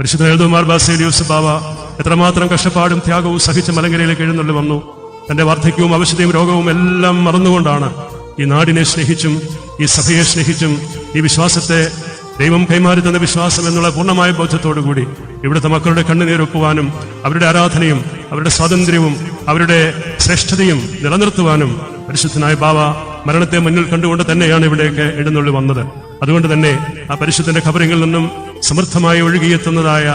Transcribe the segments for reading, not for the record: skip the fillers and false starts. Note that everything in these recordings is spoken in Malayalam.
പരിശുദ്ധ എൽദോമാർ ബാസേലിയോസ് ബാവ എത്രമാത്രം കഷ്ടപ്പാടും ത്യാഗവും സഹിച്ച് മലങ്കരയിലേക്ക് എഴുന്നള്ളി വന്നു. തന്റെ വാർദ്ധക്യവും അവശതയും രോഗവും എല്ലാം മറന്നുകൊണ്ടാണ് ഈ നാടിനെ സ്നേഹിച്ചും ഈ സഭയെ സ്നേഹിച്ചും ഈ വിശ്വാസത്തെ ദൈവം കൈമാറി തന്ന വിശ്വാസം എന്നുള്ള പൂർണ്ണമായ ബോധ്യത്തോടുകൂടി ഇവിടുത്തെ മക്കളുടെ കണ്ണുനീരൊപ്പുവാനും അവരുടെ ആരാധനയും അവരുടെ സ്വാതന്ത്ര്യവും അവരുടെ ശ്രേഷ്ഠതയും നിലനിർത്തുവാനും പരിശുദ്ധനായ ബാവ മരണത്തെ മുന്നിൽ കണ്ടുകൊണ്ട് തന്നെയാണ് ഇവിടേക്ക് എഴുന്നള്ളി വന്നത്. അതുകൊണ്ട് തന്നെ ആ പരിശുദ്ധന്റെ ഖബറിൽ നിന്നും സമൃദ്ധമായി ഒഴുകിയെത്തുന്നതായ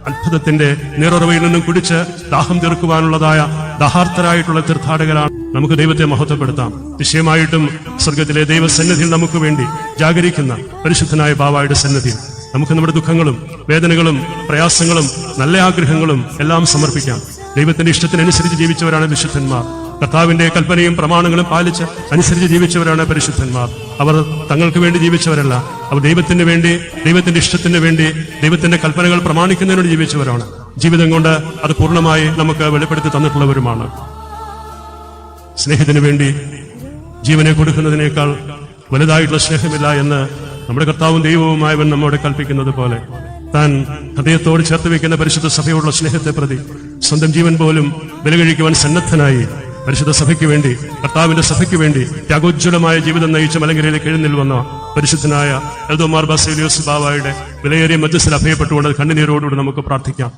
അത്ഭുതത്തിന്റെ നീറുറവയിൽ നിന്നും കുടിച്ച് ദാഹം തീർക്കുവാനുള്ളതായ ദാഹാർത്തരായിട്ടുള്ള തീർത്ഥാടകരാണ്. നമുക്ക് ദൈവത്തെ മഹത്വപ്പെടുത്താം. നിശ്ചയമായിട്ടും സ്വർഗത്തിലെ ദൈവസന്നിധിയിൽ നമുക്ക് വേണ്ടി ജാഗരിക്കുന്ന പരിശുദ്ധനായ ബാവായുടെ സന്നിധിയിൽ നമുക്ക് നമ്മുടെ ദുഃഖങ്ങളും വേദനകളും പ്രയാസങ്ങളും നല്ല ആഗ്രഹങ്ങളും എല്ലാം സമർപ്പിക്കാം. ദൈവത്തിന്റെ ഇഷ്ടത്തിനനുസരിച്ച് ജീവിച്ചവരാണ് വിശുദ്ധന്മാർ. കർത്താവിന്റെ കൽപ്പനയും പ്രമാണങ്ങളും പാലിച്ച് അനുസരിച്ച് ജീവിച്ചവരാണ് പരിശുദ്ധന്മാർ. അവർ തങ്ങൾക്ക് വേണ്ടി ജീവിച്ചവരല്ല, അവർ ദൈവത്തിന് വേണ്ടി, ദൈവത്തിന്റെ ഇഷ്ടത്തിന് വേണ്ടി, ദൈവത്തിന്റെ കൽപ്പനകൾ പ്രമാണിക്കുന്നതിനോട് ജീവിച്ചവരാണ്. ജീവിതം കൊണ്ട് അത് പൂർണ്ണമായി നമുക്ക് വെളിപ്പെടുത്തി തന്നിട്ടുള്ളവരുമാണ്. സ്നേഹത്തിന് വേണ്ടി ജീവനെ കൊടുക്കുന്നതിനേക്കാൾ വലുതായിട്ടുള്ള സ്നേഹമില്ല എന്ന് നമ്മുടെ കർത്താവും ദൈവവുമായവൻ നമ്മോട് കൽപ്പിക്കുന്നത് പോലെ താൻ ഹൃദയത്തോട് ചേർത്ത് വയ്ക്കുന്ന പരിശുദ്ധ സഭയോടുള്ള സ്നേഹത്തെ പ്രതി സ്വന്തം ജീവൻ പോലും ബലികഴിക്കുവാൻ സന്നദ്ധനായി പരിശുദ്ധ സഭയ്ക്ക് വേണ്ടി, കർത്താവിന്റെ സഭയ്ക്ക് വേണ്ടി ത്യാഗോജ്വലമായ ജീവിതം നയിച്ച മലങ്കരയിലേക്ക് എഴുന്നേൽ വന്ന പരിശുദ്ധനായ എൽദോമാർ ബാസേലിയോസ് ബാവായുടെ വിലയേറിയ മധ്യസ്ഥൽ അഭയപ്പെട്ടുകൊണ്ട് കണ്ണുനീരോടുകൂടി നമുക്ക് പ്രാർത്ഥിക്കാം.